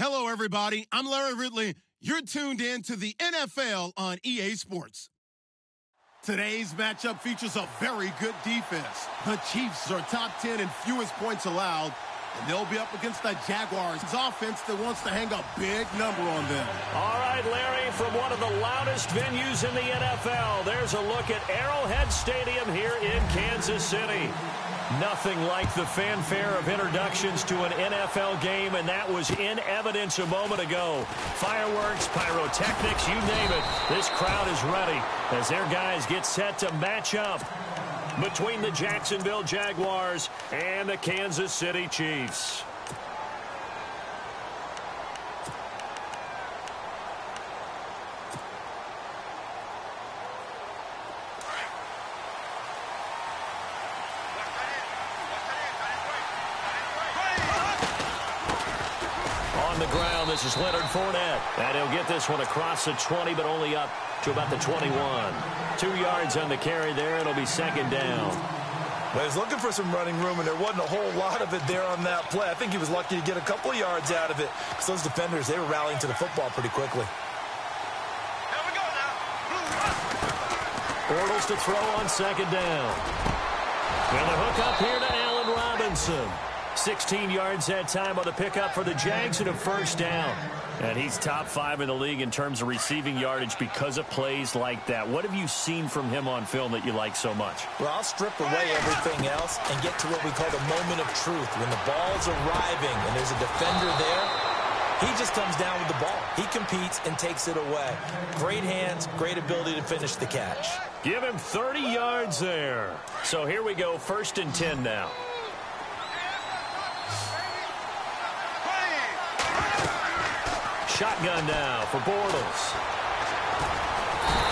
Hello, everybody. I'm Larry Ridley. You're tuned in to the NFL on EA Sports. Today's matchup features a very good defense. The Chiefs are top 10 in fewest points allowed, and they'll be up against the Jaguars' offense that wants to hang a big number on them. All right, Larry, from one of the loudest venues in the NFL, there's a look at Arrowhead Stadium here in Kansas City. Nothing like the fanfare of introductions to an NFL game, and that was in evidence a moment ago. Fireworks, pyrotechnics, you name it. This crowd is ready as their guys get set to match up between the Jacksonville Jaguars and the Kansas City Chiefs. This is Leonard Fournette, and he'll get this one across the 20, but only up to about the 21. 2 yards on the carry there. It'll be second down. Well, he was looking for some running room, and there wasn't a whole lot of it there on that play. I think he was lucky to get a couple of yards out of it because those defenders, they were rallying to the football pretty quickly. Here we go now. Bortles to throw on second down. And the hook up here to Allen Robinson. 16 yards that time on the pickup for the Jags and a first down. And he's top 5 in the league in terms of receiving yardage because of plays like that. What have you seen from him on film that you like so much? Well, I'll strip away everything else and get to what we call the moment of truth. When the ball's arriving and there's a defender there, he just comes down with the ball. He competes and takes it away. Great hands, great ability to finish the catch. Give him 30 yards there. So here we go, 1st and 10 now. Shotgun now for Bortles.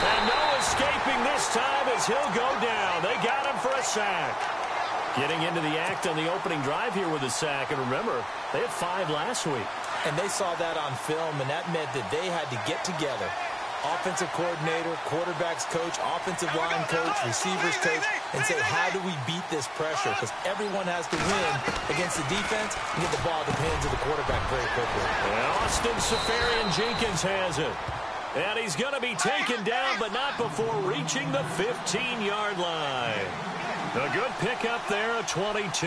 And no escaping this time as he'll go down. They got him for a sack. Getting into the act on the opening drive here with a sack. And remember, they had 5 last week. And they saw that on film, and that meant that they had to get together. Offensive coordinator, quarterback's coach, offensive line coach, receivers coach, and say, how do we beat this pressure? Because everyone has to win against the defense and get the ball at the hands of the quarterback very quickly. And Austin Seferian-Jenkins has it. And he's going to be taken down, but not before reaching the 15-yard line. A good pickup there at 22.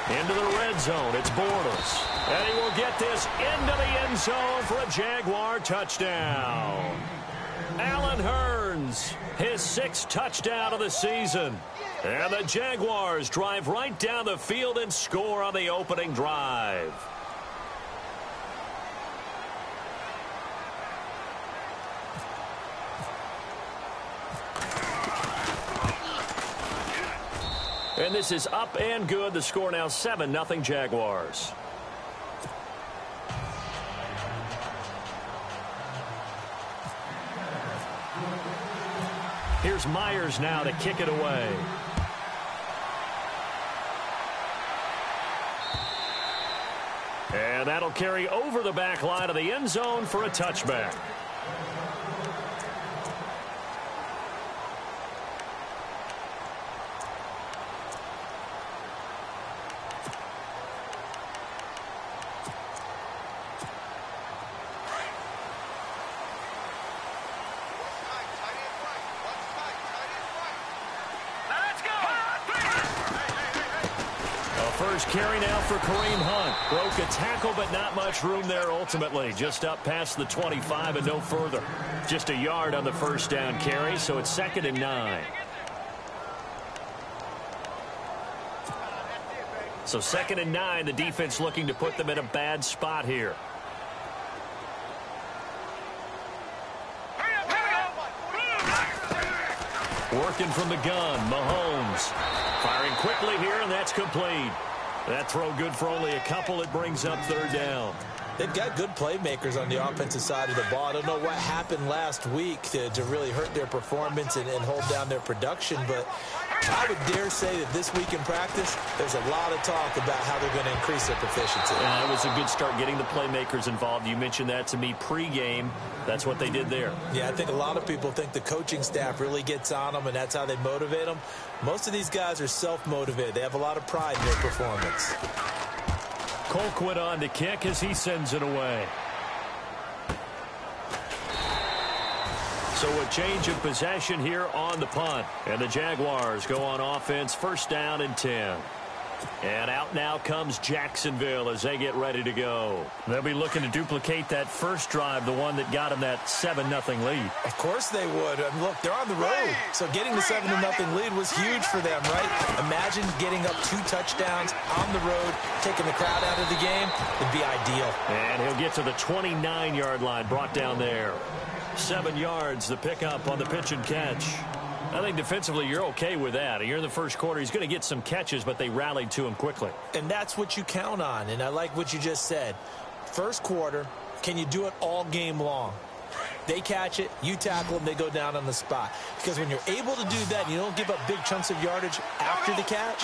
Into the red zone, it's Bortles. And he will get this into the end zone for a Jaguar touchdown. Allen Hurns, his 6th touchdown of the season. And the Jaguars drive right down the field and score on the opening drive. And this is up and good. The score now 7-0 Jaguars. Here's Myers now to kick it away. And that'll carry over the back line of the end zone for a touchback. First carry now for Kareem Hunt. Broke a tackle, but not much room there ultimately. Just up past the 25 and no further. Just a yard on the first down carry, so it's 2nd and 9. So 2nd and 9, the defense looking to put them in a bad spot here. Working from the gun, Mahomes. Firing quickly here, and that's complete. That throw good for only a couple. It brings up 3rd down. They've got good playmakers on the offensive side of the ball. I don't know what happened last week to really hurt their performance and hold down their production, but I would dare say that this week in practice, there's a lot of talk about how they're going to increase their proficiency. Yeah, it was a good start getting the playmakers involved. You mentioned that to me pregame. That's what they did there. Yeah, I think a lot of people think the coaching staff really gets on them, and that's how they motivate them. Most of these guys are self-motivated. They have a lot of pride in their performance. Colquitt on to kick as he sends it away. So a change of possession here on the punt. And the Jaguars go on offense, first down and 10. And out now comes Jacksonville as they get ready to go. They'll be looking to duplicate that first drive, the one that got them that 7-0 lead. Of course they would. I mean, look, they're on the road. So getting the 7-0 lead was huge for them, right? Imagine getting up 2 touchdowns on the road, taking the crowd out of the game. Would be ideal. And he'll get to the 29-yard line, brought down there. 7 yards, the pickup on the pitch and catch. I think defensively you're okay with that. You're in the first quarter. He's going to get some catches, but they rallied to him quickly. And that's what you count on, and I like what you just said. First quarter, can you do it all game long? They catch it, you tackle them, they go down on the spot. Because when you're able to do that and you don't give up big chunks of yardage after the catch,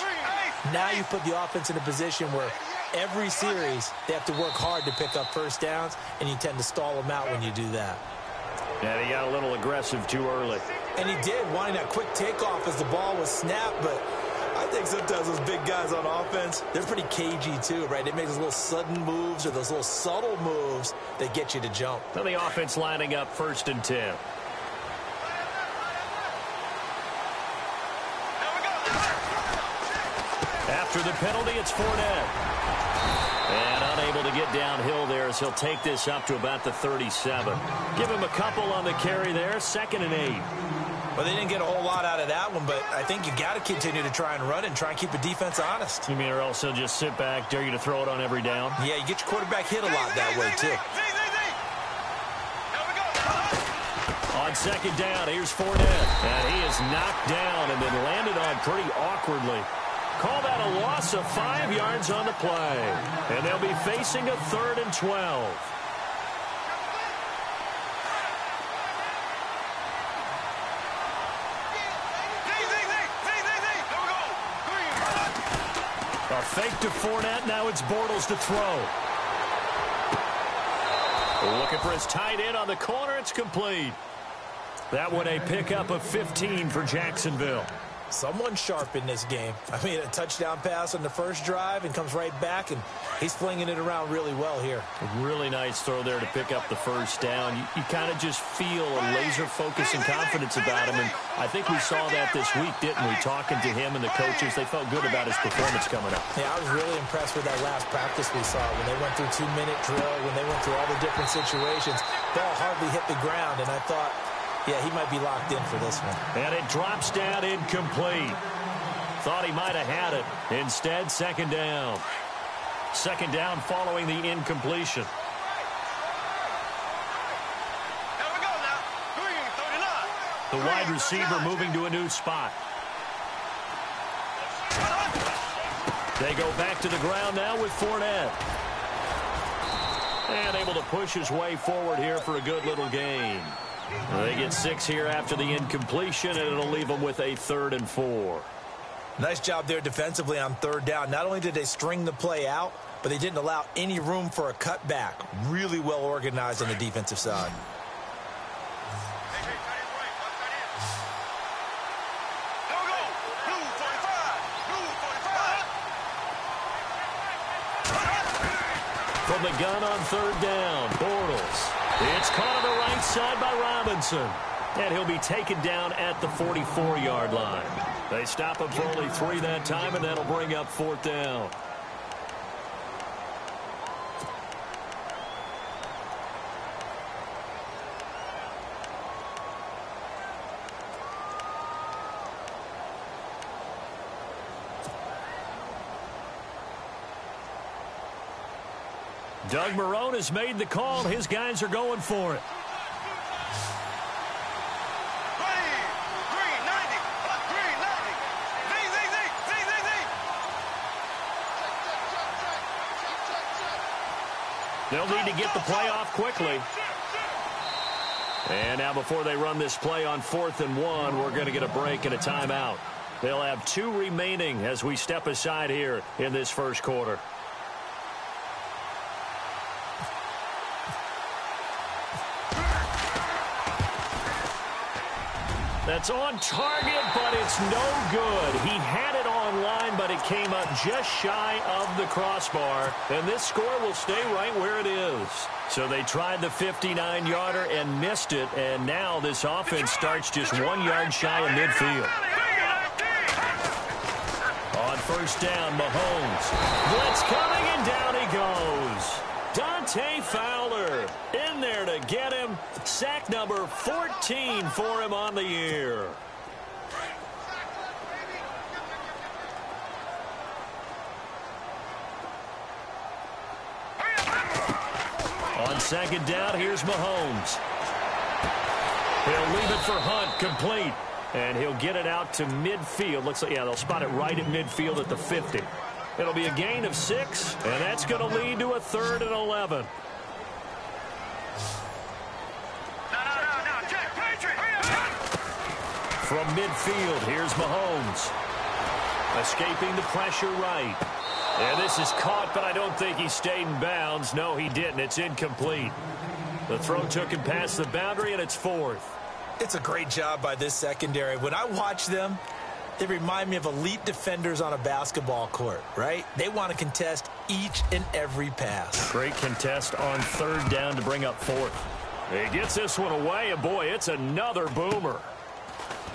now you put the offense in a position where every series they have to work hard to pick up first downs, and you tend to stall them out when you do that. And he got a little aggressive too early. And he did, wanting that quick takeoff as the ball was snapped, but I think sometimes those big guys on offense, they're pretty cagey too, right? They make those little sudden moves or those little subtle moves that get you to jump. Now the offense lining up first and 10. After the penalty, it's Fournette. And unable to get downhill there as he'll take this up to about the 37. Give him a couple on the carry there, 2nd and 8. Well, they didn't get a whole lot out of that one, but I think you got to continue to try and run and try and keep the defense honest. You mean or else he'll just sit back, dare you to throw it on every down? Yeah, you get your quarterback hit a lot that way, too. On 2nd down, here's Fournette. And he is knocked down and then landed on pretty awkwardly. Call that a loss of 5 yards on the play. And they'll be facing a 3rd and 12. A fake to Fournette. Now it's Bortles to throw. Looking for his tight end on the corner. It's complete. That one a pickup of 15 for Jacksonville. Someone sharp in this game. I mean, a touchdown pass on the first drive and comes right back, and he's flinging it around really well here. A really nice throw there to pick up the first down. You kind of just feel a laser focus and confidence about him, and I think we saw that this week, didn't we? Talking to him and the coaches, they felt good about his performance coming up. Yeah, I was really impressed with that last practice we saw when they went through 2-minute drill, when they went through all the different situations. Ball hardly hit the ground, and I thought, yeah, he might be locked in for this one. And it drops down incomplete. Thought he might have had it. Instead, 2nd down. 2nd down following the incompletion. The wide receiver moving to a new spot. They go back to the ground now with Fournette. And able to push his way forward here for a good little gain. They get 6 here after the incompletion, and it'll leave them with a 3rd and 4. Nice job there defensively on 3rd down. Not only did they string the play out, but they didn't allow any room for a cutback. Really well organized on the defensive side. From the gun on 3rd down, Bortles. It's caught on the right side by Robinson. And he'll be taken down at the 44-yard line. They stop him for only 3 that time, and that'll bring up 4th down. Doug Marrone has made the call. His guys are going for it. They'll need to get the play off quickly. And now before they run this play on 4th and 1, we're going to get a break and a timeout. They'll have 2 remaining as we step aside here in this first quarter. That's on target, but it's no good. He had it on line, but it came up just shy of the crossbar. And this score will stay right where it is. So they tried the 59-yarder and missed it. And now this offense starts just 1 yard shy of midfield. On first down, Mahomes. Blitz coming, and down he goes. Dante Fowler in there to get him. Sack number 14 for him on the year. On second down, here's Mahomes. He'll leave it for Hunt, complete. And he'll get it out to midfield. Looks like, yeah, they'll spot it right at midfield at the 50. It'll be a gain of 6, and that's going to lead to a 3rd and 11. From midfield, here's Mahomes. Escaping the pressure right. And this is caught, but I don't think he stayed in bounds. No, he didn't. It's incomplete. The throw took him past the boundary, and it's 4th. It's a great job by this secondary. When I watch them, they remind me of elite defenders on a basketball court, right? They want to contest each and every pass. Great contest on 3rd down to bring up 4th. He gets this one away, and boy, it's another boomer.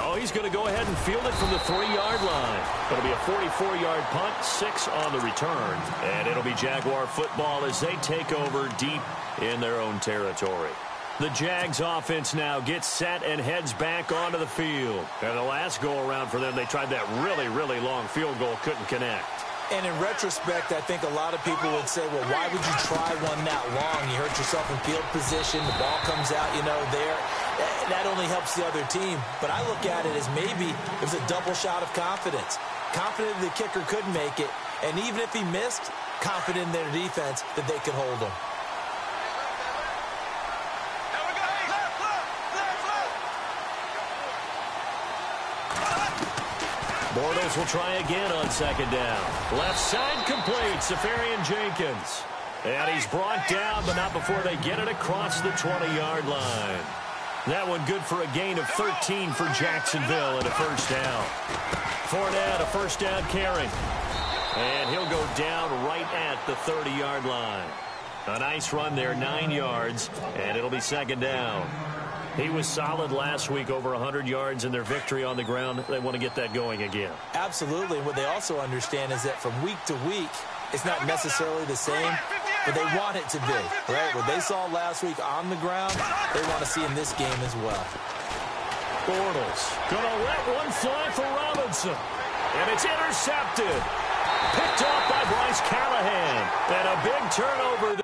Oh, he's going to go ahead and field it from the 3-yard line. It'll be a 44-yard punt, 6 on the return. And it'll be Jaguar football as they take over deep in their own territory. The Jags offense now gets set and heads back onto the field. And the last go-around for them, they tried that really, really long field goal, couldn't connect. And in retrospect, I think a lot of people would say, well, why would you try one that long? You hurt yourself in field position. The ball comes out, there. That only helps the other team. But I look at it as maybe it was a double shot of confidence. Confident the kicker could make it. And even if he missed, confident in their defense that they could hold him. Bortles will try again on second down. Left side complete, Safarian Jenkins. And he's brought down, but not before they get it across the 20-yard line. That one good for a gain of 13 for Jacksonville and a first down. Fournette, a first down carry. And he'll go down right at the 30-yard line. A nice run there, 9 yards, and it'll be second down. He was solid last week, over 100 yards in their victory on the ground. They want to get that going again. Absolutely. What they also understand is that from week to week, it's not necessarily the same, but they want it to be, right? What they saw last week on the ground, they want to see in this game as well. Bortles going to let one fly for Robinson. And it's intercepted. Picked off by Bryce Callahan. And a big turnover.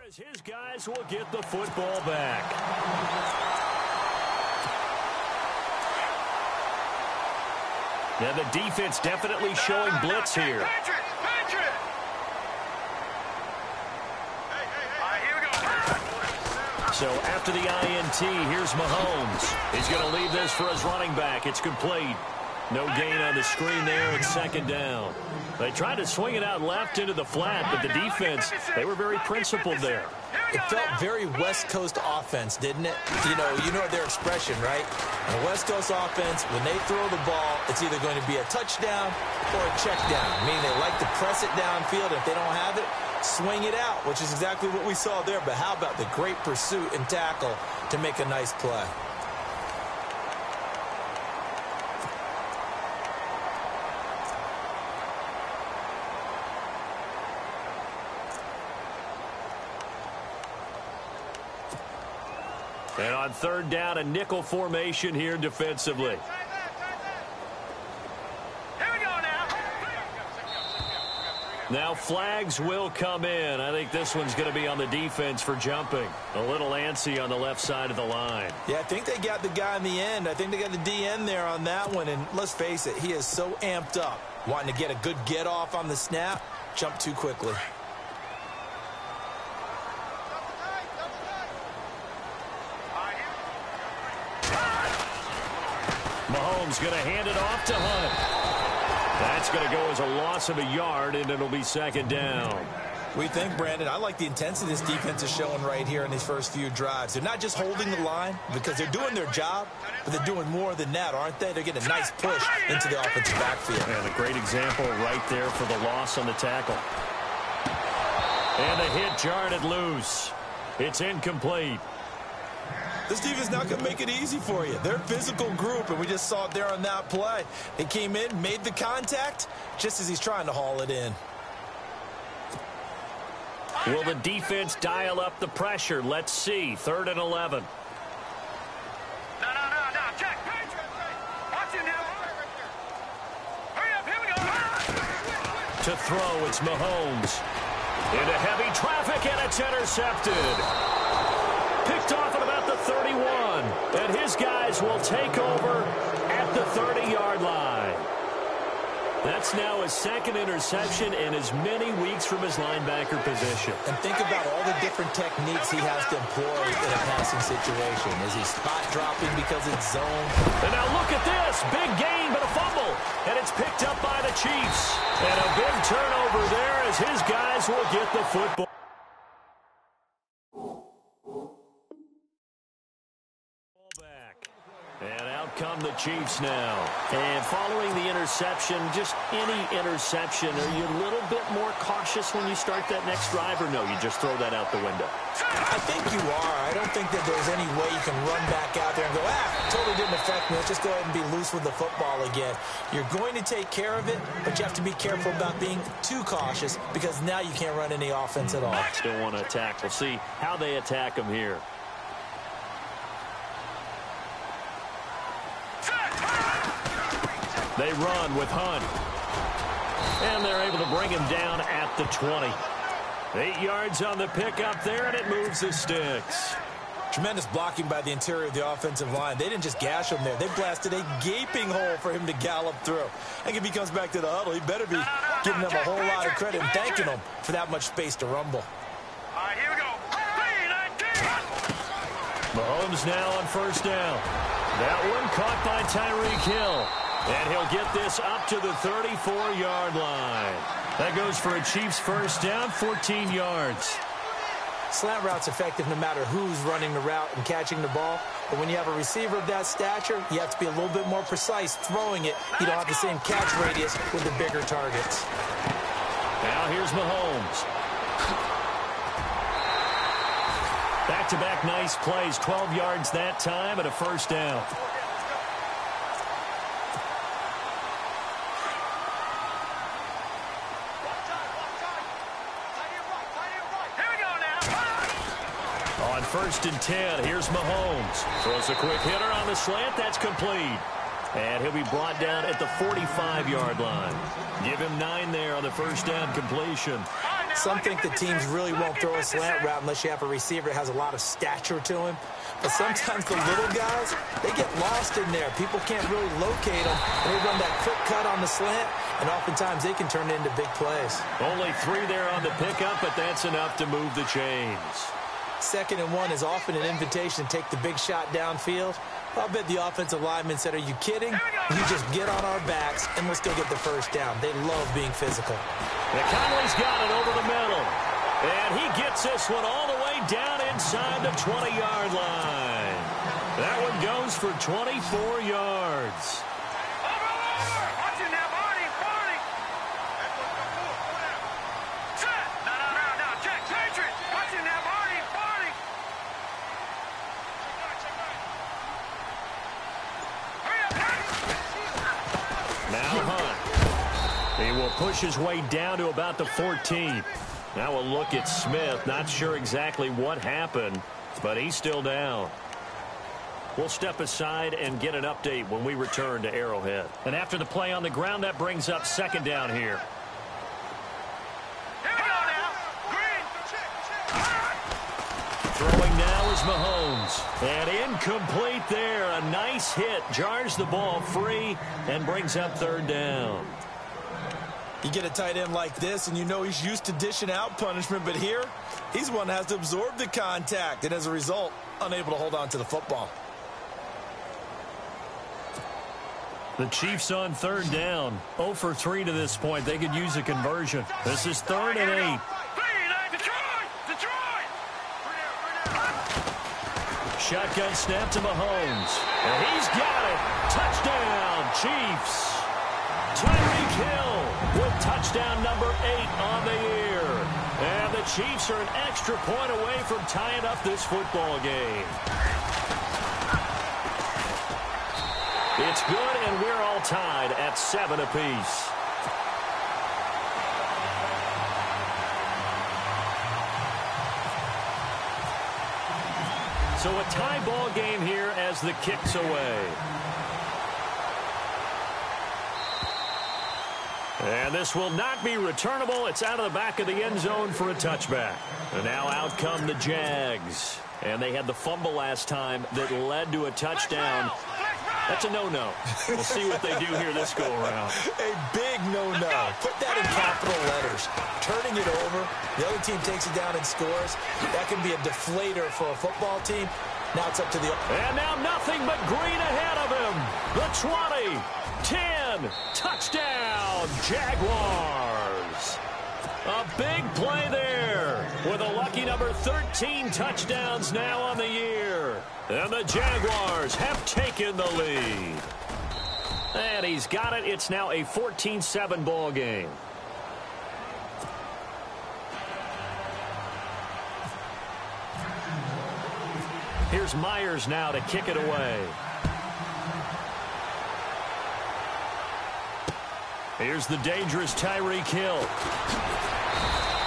As his guys will get the football back. Now the defense definitely showing blitz here. So after the INT, here's Mahomes. He's going to leave this for his running back. It's complete. No gain on the screen there. It's second down. They tried to swing it out left into the flat, but the defense, they were very principled there. It felt very West Coast offense, didn't it? You know their expression, right? In a West Coast offense, when they throw the ball, it's either going to be a touchdown or a check down. Meaning they like to press it downfield. If they don't have it, swing it out, which is exactly what we saw there. But how about the great pursuit and tackle to make a nice play? And on third down, a nickel formation here defensively. Here we go now. Now flags will come in. I think this one's going to be on the defense for jumping. A little antsy on the left side of the line. Yeah, I think they got the guy in the end. I think they got the DN there on that one. And let's face it, he is so amped up, wanting to get a good get off on the snap, jump too quickly. Mahomes going to hand it off to Hunt. That's going to go as a loss of a yard, and it'll be second down. What do you think, Brandon? I like the intensity this defense is showing right here in these first few drives. They're not just holding the line because they're doing their job, but they're doing more than that, aren't they? They're getting a nice push into the offensive backfield. And a great example right there for the loss on the tackle. And the hit jarred it loose. It's incomplete. This defense not going to make it easy for you. They're a physical group, and we just saw it there on that play. They came in, made the contact, just as he's trying to haul it in. Will the defense dial up the pressure? Let's see. 3rd and 11. No. Check. Watch it now. Hurry up. Here we go. To throw, it's Mahomes. Into heavy traffic, and it's intercepted. Picked off at about the 31. And his guys will take over at the 30-yard line. That's now his second interception in as many weeks from his linebacker position. And think about all the different techniques he has to employ in a passing situation. Is he spot dropping because it's zone? And now look at this. Big gain, but a fumble. And it's picked up by the Chiefs. And a big turnover there as his guys will get the football. And out come the Chiefs now. And following the interception, just any interception, are you a little bit more cautious when you start that next drive, or no, you just throw that out the window? I think you are. I don't think that there's any way you can run back out there and go, totally didn't affect me. Let's just go ahead and be loose with the football again. You're going to take care of it, but you have to be careful about being too cautious because now you can't run any offense at all. Still want to attack. We'll see how they attack him here. They run with Hunt. And they're able to bring him down at the 20. 8 yards on the pickup there, and it moves the sticks. Tremendous blocking by the interior of the offensive line. They didn't just gash him there. They blasted a gaping hole for him to gallop through. And if he comes back to the huddle, he better be giving them a whole lot of credit and thanking them for that much space to rumble. All right, here we go. 3-19. Mahomes now on first down. That one caught by Tyreek Hill. And he'll get this up to the 34-yard line. That goes for a Chiefs first down, 14 yards. Slant route's effective no matter who's running the route and catching the ball. But when you have a receiver of that stature, you have to be a little bit more precise throwing it. You don't have the same catch radius with the bigger targets. Now here's Mahomes. Back-to-back nice plays, 12 yards that time and a first down. First and 10. Here's Mahomes. Throws a quick hitter on the slant. That's complete. And he'll be brought down at the 45-yard line. Give him 9 there on the first down completion. Some think the teams really won't throw a slant route unless you have a receiver that has a lot of stature to him. But sometimes the little guys, they get lost in there. People can't really locate them. And they run that quick cut on the slant, and oftentimes they can turn it into big plays. Only 3 there on the pickup, but that's enough to move the chains. 2nd and 1 is often an invitation to take the big shot downfield. I'll bet the offensive linemen said, are you kidding? You just get on our backs and let's go get the first down. They love being physical. And Conley's got it over the middle. And he gets this one all the way down inside the 20-yard line. That one goes for 24 yards. Push his way down to about the 14. Now we'll look at Smith. Not sure exactly what happened, but he's still down. We'll step aside and get an update when we return to Arrowhead. And after the play on the ground, that brings up second down here. Mahomes. And incomplete there. A nice hit. Jars the ball free and brings up third down. You get a tight end like this, and you know he's used to dishing out punishment, but here, he's one that has to absorb the contact, and as a result, unable to hold on to the football. The Chiefs on third down. 0 for 3 to this point. They could use a conversion. This is 3rd and 8. Shotgun snap to Mahomes. And he's got it. Touchdown, Chiefs. Tyreek Hill with touchdown number 8 on the year. And the Chiefs are an extra point away from tying up this football game. It's good, and we're all tied at 7 apiece. So a tie ball game here as the kick's away. And this will not be returnable. It's out of the back of the end zone for a touchback. And now out come the Jags. And they had the fumble last time that led to a touchdown. That's a no-no. We'll see what they do here this go-around. A big no-no. Put that in capital letters. Turning it over, the other team takes it down and scores. That can be a deflator for a football team. Now it's up to the... And now nothing but green ahead of him. The 20, 10, touchdown, Jaguars. A big play there with a lucky number 13 touchdowns now on the year. And the Jaguars have taken the lead. And he's got it. It's now a 14-7 ball game. Here's Myers now to kick it away. Here's the dangerous Tyreek Hill.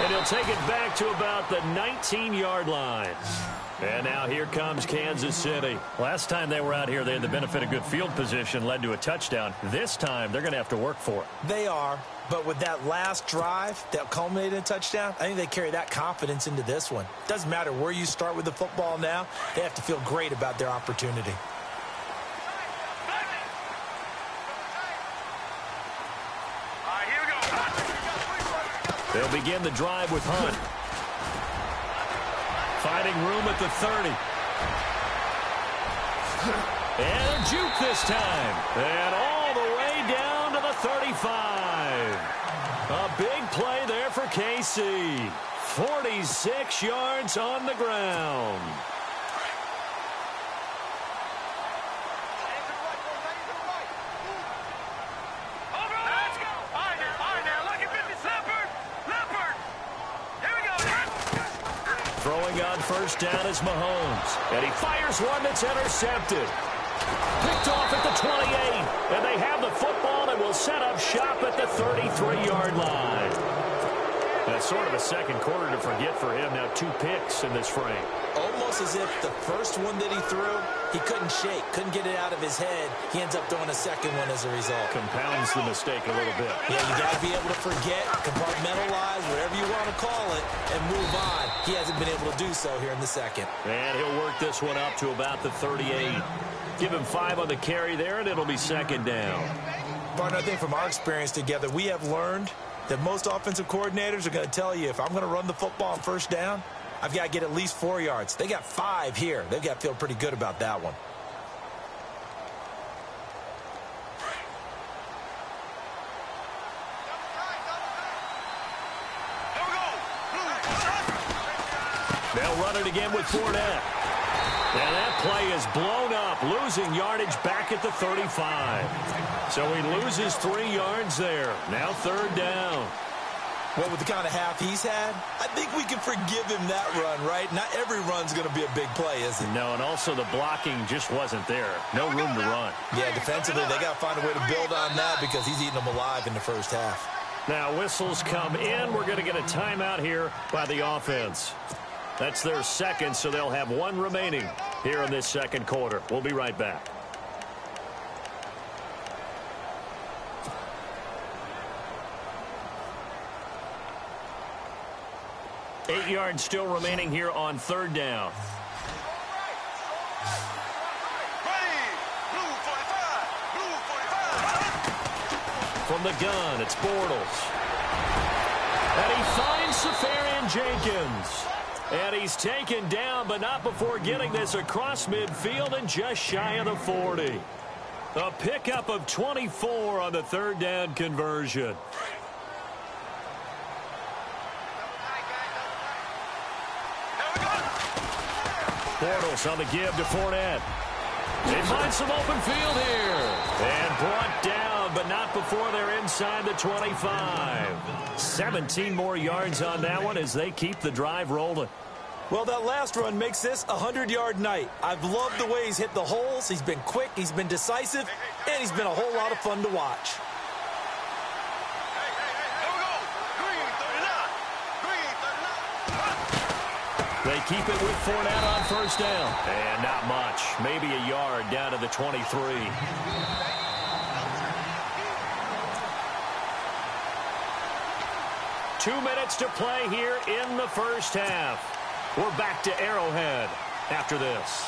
And he'll take it back to about the 19-yard line. And now here comes Kansas City. Last time they were out here, they had the benefit of good field position, led to a touchdown. This time, they're going to have to work for it. They are, but with that last drive that culminated in a touchdown, I think they carry that confidence into this one. Doesn't matter where you start with the football now, they have to feel great about their opportunity. They'll begin the drive with Hunt. Finding room at the 30. And a juke this time. And all the way down to the 35. A big play there for KC. 46 yards on the ground. Throwing on first down is Mahomes. And he fires one that's intercepted. Picked off at the 28. And they have the football and will set up shop at the 33-yard line. That's sort of a second quarter to forget for him. Now 2 picks in this frame. Almost as if the first one that he threw, he couldn't shake, couldn't get it out of his head. He ends up throwing a second one as a result. Compounds the mistake a little bit. Yeah, you got to be able to forget, compartmentalize, whatever you want to call it, and move on. He hasn't been able to do so here in the second. And he'll work this one up to about the 38. Give him 5 on the carry there, and it'll be second down. Partner, I think from our experience together, we have learned that most offensive coordinators are going to tell you, if I'm going to run the football on first down, I've got to get at least 4 yards. They got 5 here. They've got to feel pretty good about that one. They'll run it again with Fournette. And that play is blown up, losing yardage back at the 35. So he loses 3 yards there. Now third down. Well, with the kind of half he's had, I think we can forgive him that run, right? Not every run's going to be a big play, is it? No, and also the blocking just wasn't there. No room to run. Yeah, defensively, they got to find a way to build on that because he's eating them alive in the first half. Now whistles come in. We're going to get a timeout here by the offense. That's their second, so they'll have 1 remaining here in this second quarter. We'll be right back. Eight yards still remaining here on third down. From the gun, it's Bortles. And he finds Safarian Jenkins. And he's taken down, but not before getting this across midfield and just shy of the 40. A pickup of 24 on the third down conversion. Bortles on the give to Fournette. They find some open field here. And brought down, but not before they're inside the 25. 17 more yards on that one as they keep the drive rolling. Well, that last run makes this a 100-yard night. I've loved the way he's hit the holes. He's been quick, he's been decisive, and he's been a whole lot of fun to watch. They keep it with Fournette on first down. And not much. Maybe a yard down to the 23. 2 minutes to play here in the first half. We're back to Arrowhead after this.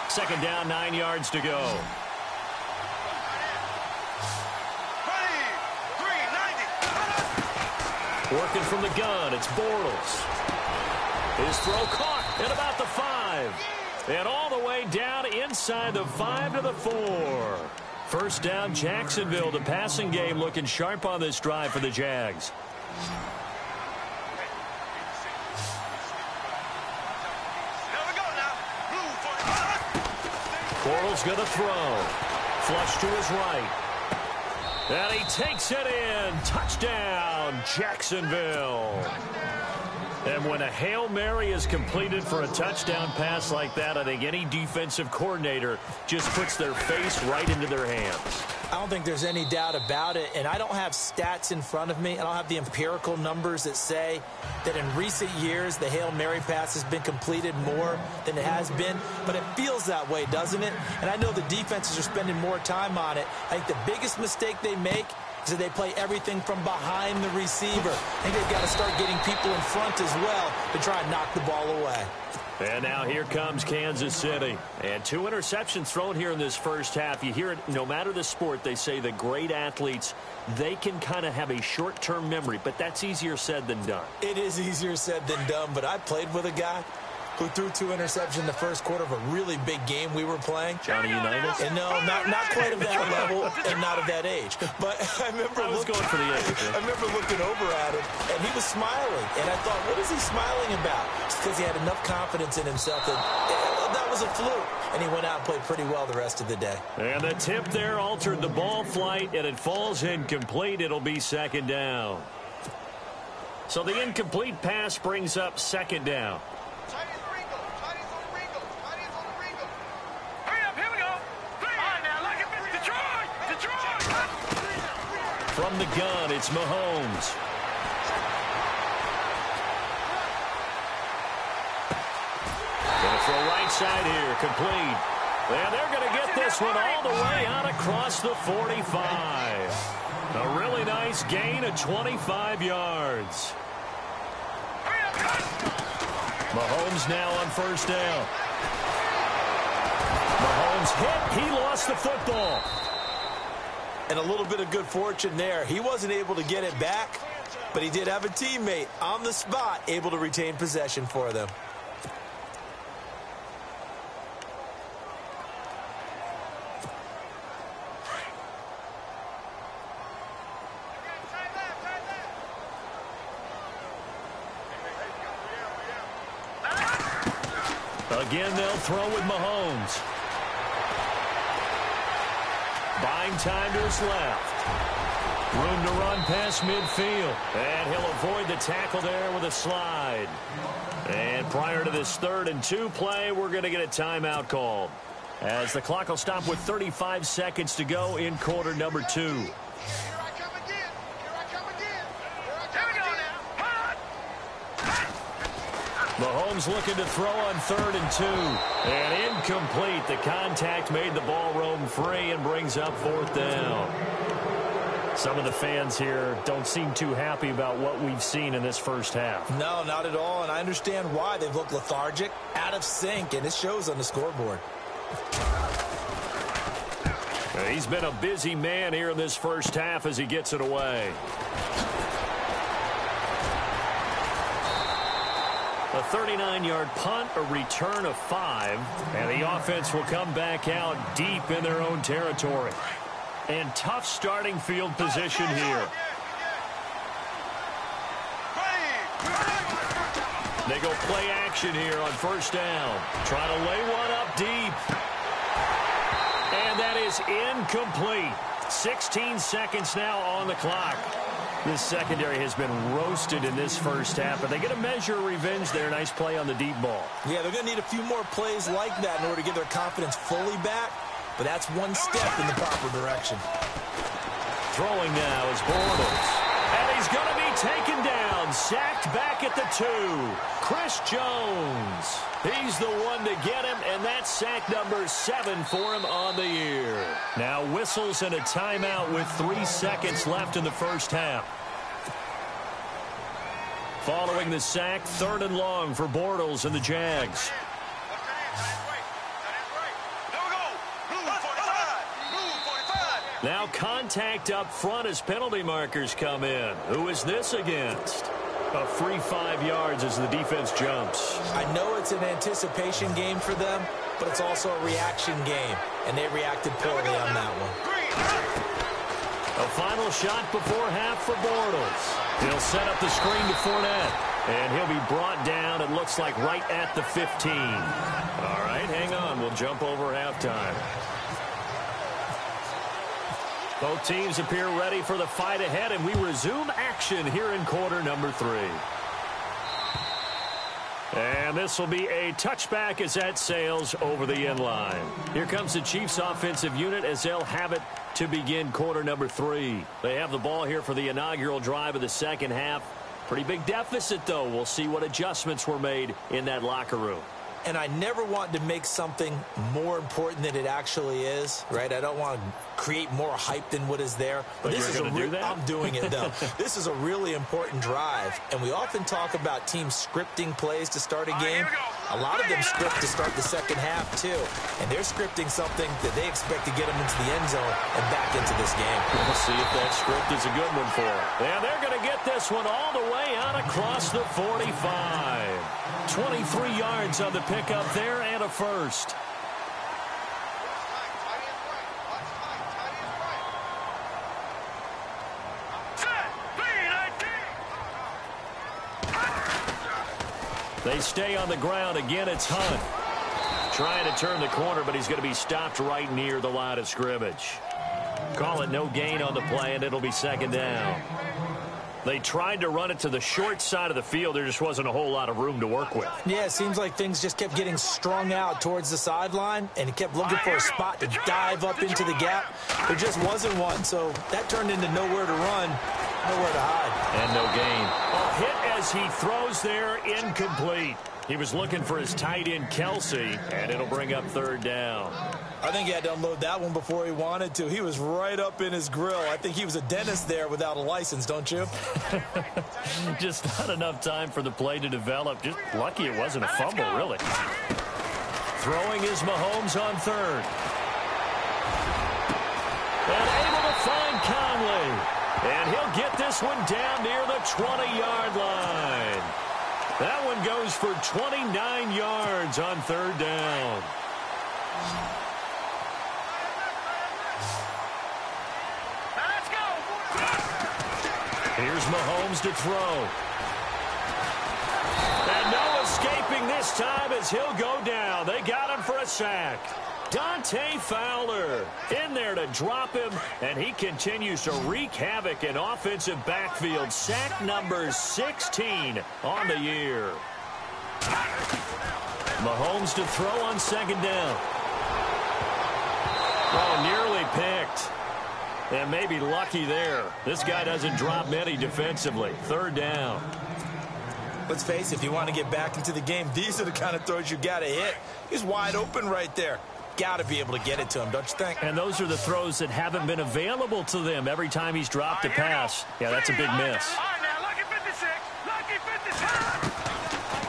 Second down, 9 yards to go. Working from the gun, it's Bortles. His throw caught at about the 5. And all the way down inside the 5 to the 4. First down, Jacksonville. The passing game looking sharp on this drive for the Jags. Bortles going to throw. Flush to his right. And he takes it in. Touchdown, Jacksonville. And when a Hail Mary is completed for a touchdown pass like that, I think any defensive coordinator just puts their face right into their hands. I don't think there's any doubt about it, and I don't have stats in front of me. I don't have the empirical numbers that say that in recent years the Hail Mary pass has been completed more than it has been, but it feels that way, doesn't it? And I know the defenses are spending more time on it. I think the biggest mistake they make is that they play everything from behind the receiver. I think they've got to start getting people in front as well to try and knock the ball away. And now here comes Kansas City. And 2 interceptions thrown here in this first half. You hear it, no matter the sport, they say the great athletes, they can kind of have a short-term memory, but that's easier said than done. It is easier said than done, but I played with a guy who threw 2 interceptions in the first quarter of a really big game we were playing. Johnny Unitas? And no, not quite of that level and not of that age. But I remember going for the age. I remember looking over at him, and he was smiling. And I thought, what is he smiling about? It's because he had enough confidence in himself that was a fluke. And he went out and played pretty well the rest of the day. And the tip there altered the ball flight, and it falls incomplete. It'll be second down. So the incomplete pass brings up second down. From the gun, it's Mahomes. Going to throw right side here, complete. And they're going to get this one all the way out across the 45. A really nice gain of 25 yards. Mahomes now on first down. Mahomes hit. He lost the football. And a little bit of good fortune there. He wasn't able to get it back, but he did have a teammate on the spot able to retain possession for them. Again, they'll throw with Mahomes. Buying time to his left. Room to run past midfield. And he'll avoid the tackle there with a slide. And prior to this 3rd and 2 play, we're going to get a timeout called, as the clock will stop with 35 seconds to go in quarter number 2. Mahomes looking to throw on 3rd and 2. And incomplete. The contact made the ball roam free and brings up 4th down. Some of the fans here don't seem too happy about what we've seen in this first half. No, not at all. And I understand why. They've looked lethargic, out of sync, and it shows on the scoreboard. He's been a busy man here in this first half as he gets it away. A 39-yard punt, a return of 5, and the offense will come back out deep in their own territory. And tough starting field position here. They go play action here on first down. Trying to lay one up deep. And that is incomplete. 16 seconds now on the clock. This secondary has been roasted in this first half, but they get a measure of revenge there. Nice play on the deep ball. Yeah, they're going to need a few more plays like that in order to get their confidence fully back, but that's one step in the proper direction. Throwing now is Bortles. And he's going to be taken down, sacked back at the 2. Chris Jones. He's the one to get him, and that's sack number 7 for him on the year. Now whistles and a timeout with 3 seconds left in the first half. Following the sack, 3rd and long for Bortles and the Jags. Now contact up front as penalty markers come in. Who is this against? A free 5 yards as the defense jumps. I know it's an anticipation game for them, but it's also a reaction game, and they reacted poorly on that one. A final shot before half for Bortles. He'll set up the screen to Fournette, and he'll be brought down, it looks like, right at the 15. All right, hang on. We'll jump over halftime. Both teams appear ready for the fight ahead, and we resume action here in quarter number 3. And this will be a touchback as that sails over the end line. Here comes the Chiefs offensive unit as they'll have it to begin quarter number 3. They have the ball here for the inaugural drive of the second half. Pretty big deficit, though. We'll see what adjustments were made in that locker room. And I never want to make something more important than it actually is, right? I don't want to create more hype than what is there. But this you're is going to do that? I'm doing it, though. This is a really important drive, and we often talk about teams scripting plays to start a game. A lot of them script to start the second half, too. And they're scripting something that they expect to get them into the end zone and back into this game. We'll see if that script is a good one for them. And they're going to get this one all the way out across the 45. 23 yards on the pickup there and a first. They stay on the ground. Again, it's Hunt. Trying to turn the corner, but he's going to be stopped right near the line of scrimmage. Call it no gain on the play, and it'll be second down. They tried to run it to the short side of the field. There just wasn't a whole lot of room to work with. Yeah, it seems like things just kept getting strung out towards the sideline, and he kept looking for a spot to dive up into the gap. There just wasn't one, so that turned into nowhere to run, nowhere to hide. And no gain. A hit as he throws there, incomplete. He was looking for his tight end, Kelsey, and it'll bring up third down. I think he had to unload that one before he wanted to. He was right up in his grill. I think he was a dentist there without a license, don't you? Just not enough time for the play to develop. Just lucky it wasn't a fumble, really. Throwing is Mahomes on third. And able to find Conley. And he'll get this one down near the 20-yard line. That one goes for 29 yards on third down. Here's Mahomes to throw. And no escaping this time as he'll go down. They got him for a sack. Dante Fowler in there to drop him, and he continues to wreak havoc in offensive backfield. Sack number 16 on the year. Mahomes to throw on second down. Oh, nearly picked. And maybe lucky there. This guy doesn't drop many defensively. Third down. Let's face it, if you want to get back into the game, these are the kind of throws you got to hit. He's wide open right there. Got to be able to get it to him, don't you think? And those are the throws that haven't been available to them every time he's dropped a pass. Yeah, that's a big miss.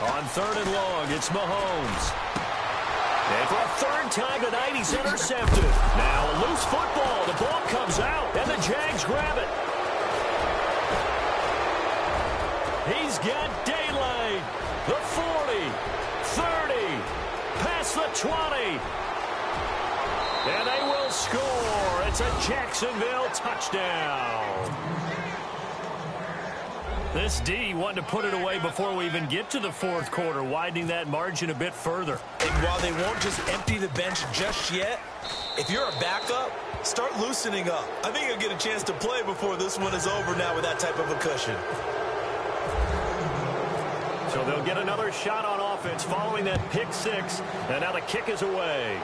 On third and long, it's Mahomes. And for a third time tonight, he's intercepted. Now a loose football. The ball comes out, and the Jags grab it. He's got daylight. The 40, 30, past the 20. And they will score. It's a Jacksonville touchdown. This D wanted to put it away before we even get to the fourth quarter, widening that margin a bit further. And while they won't just empty the bench just yet, if you're a backup, start loosening up. I think you'll get a chance to play before this one is over now with that type of a cushion. So they'll get another shot on offense following that pick six, and now the kick is away.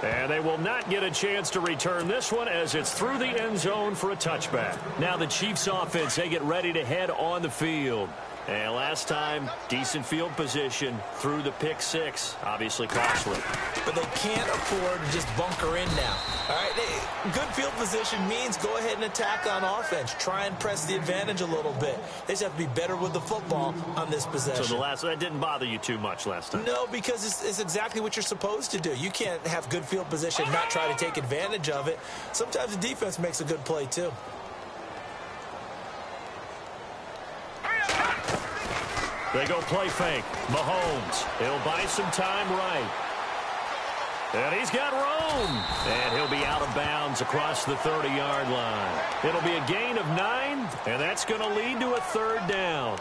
And they will not get a chance to return this one as it's through the end zone for a touchback. Now the Chiefs offense, they get ready to head on the field. And last time, decent field position through the pick six, obviously costly. But they can't afford to just bunker in now. All right, good field position means go ahead and attack on offense. Try and press the advantage a little bit. They just have to be better with the football on this possession. So that didn't bother you too much last time? No, because it's exactly what you're supposed to do. You can't have good field position, not try to take advantage of it. Sometimes the defense makes a good play, too. They go play fake. Mahomes. He'll buy some time right. And he's got room. And he'll be out of bounds across the 30-yard line. It'll be a gain of 9, and that's going to lead to a third down.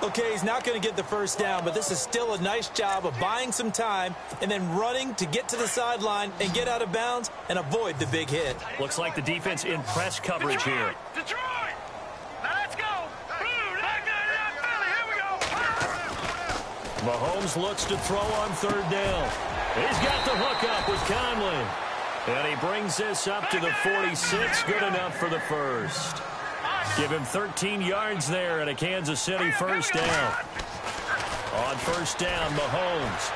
Okay, he's not going to get the first down, but this is still a nice job of buying some time and then running to get to the sideline and get out of bounds and avoid the big hit. Looks like the defense in press coverage here. Detroit! Now let's go! Mahomes looks to throw on third down. He's got the hook up with Conley. And he brings this up to the 46. Good enough for the first. Give him 13 yards there and a Kansas City first down. On first down, Mahomes.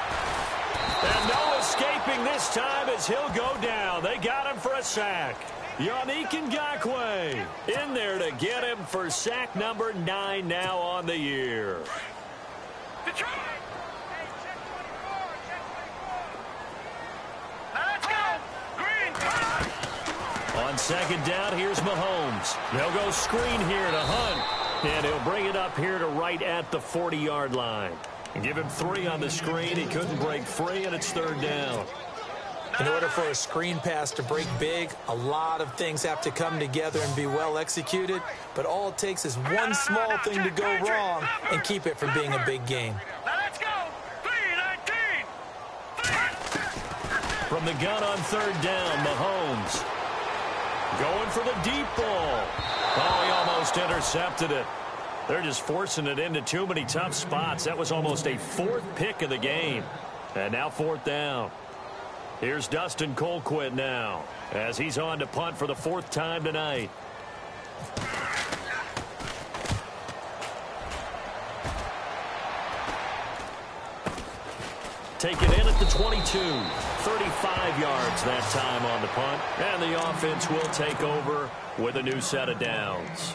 And no escaping this time as he'll go down. They got him for a sack. Yannick Ngakoue in there to get him for sack number 9 now on the year. Detroit! Now let's go! Green! On second down, here's Mahomes. They'll go screen here to Hunt. And he'll bring it up here to right at the 40-yard line. And give him 3 on the screen. He couldn't break free, and it's third down. In order for a screen pass to break big, a lot of things have to come together and be well executed. But all it takes is one small thing to go wrong and keep it from being a big gain. Now let's go! 3-19! From the gun on third down, Mahomes. Going for the deep ball. Oh, he almost intercepted it. They're just forcing it into too many tough spots. That was almost a 4th pick of the game. And now 4th down. Here's Dustin Colquitt now as he's on to punt for the 4th time tonight. Take it in at the 22. 35 yards that time on the punt. And the offense will take over with a new set of downs.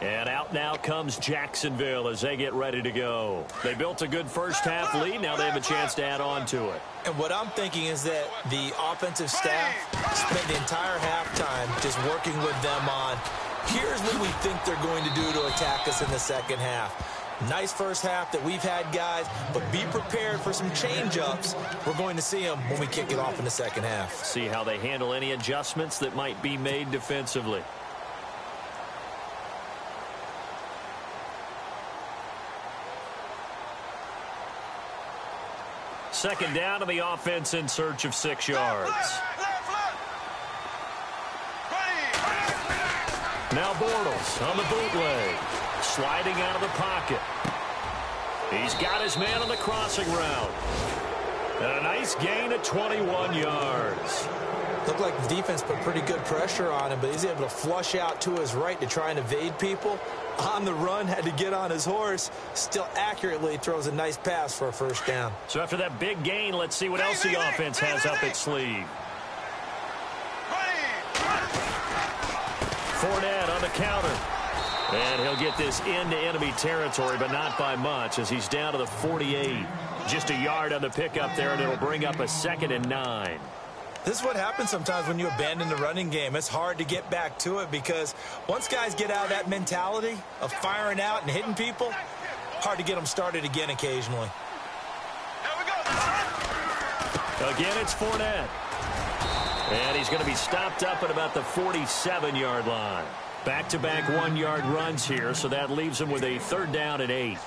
And out now comes Jacksonville as they get ready to go. They built a good first half lead. Now they have a chance to add on to it. And what I'm thinking is that the offensive staff spent the entire halftime just working with them on, here's what we think they're going to do to attack us in the second half. Nice first half that we've had, guys, but be prepared for some change-ups. We're going to see them when we kick it off in the second half. See how they handle any adjustments that might be made defensively. Second down to the offense in search of 6 yards. Now Bortles on the bootleg. Sliding out of the pocket. He's got his man on the crossing route. And a nice gain of 21 yards. Looked like the defense put pretty good pressure on him, but he's able to flush out to his right to try and evade people. On the run, had to get on his horse. Still accurately throws a nice pass for a first down. So after that big gain, let's see what else the offense has up its sleeve. Fournette on the counter. And he'll get this into enemy territory, but not by much, as he's down to the 48. Just a yard on the pickup there, and it'll bring up a 2nd and 9. This is what happens sometimes when you abandon the running game. It's hard to get back to it because once guys get out of that mentality of firing out and hitting people, hard to get them started again occasionally. Again, it's Fournette. And he's going to be stopped up at about the 47-yard line. Back-to-back 1-yard runs here, so that leaves him with a 3rd down and 8.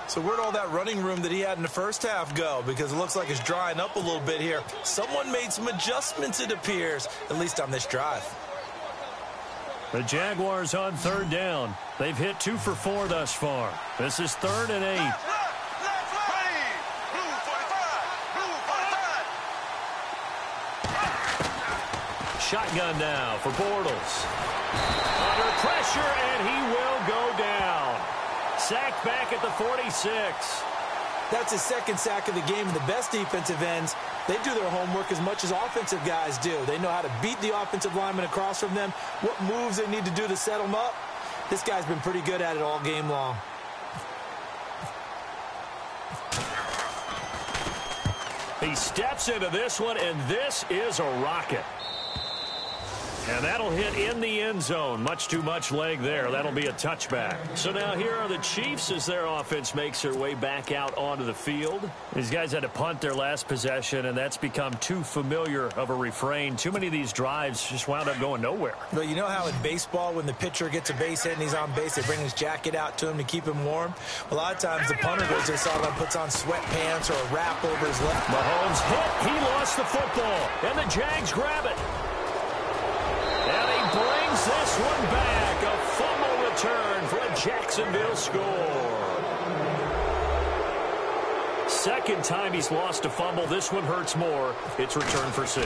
So where'd all that running room that he had in the first half go? Because it looks like it's drying up a little bit here. Someone made some adjustments, it appears, at least on this drive. The Jaguars on 3rd down. They've hit 2 for 4 thus far. This is 3rd and 8. Shotgun now for Bortles. Under pressure, and he will go down. Sacked back at the 46. That's his 2nd sack of the game. The best defensive ends, they do their homework as much as offensive guys do. They know how to beat the offensive lineman across from them, what moves they need to do to set them up. This guy's been pretty good at it all game long. He steps into this one, and this is a rocket. And that'll hit in the end zone. Much too much leg there. That'll be a touchback. So now here are the Chiefs as their offense makes their way back out onto the field. These guys had to punt their last possession, and that's become too familiar of a refrain. Too many of these drives just wound up going nowhere. Well, you know how in baseball when the pitcher gets a base hit and he's on base, they bring his jacket out to him to keep him warm? A lot of times the punter goes this out and puts on sweatpants or a wrap over his left. Mahomes hit. He lost the football, and the Jags grab it. And he brings this one back. A fumble return for a Jacksonville score. 2nd time he's lost a fumble. This one hurts more. It's returned for 6.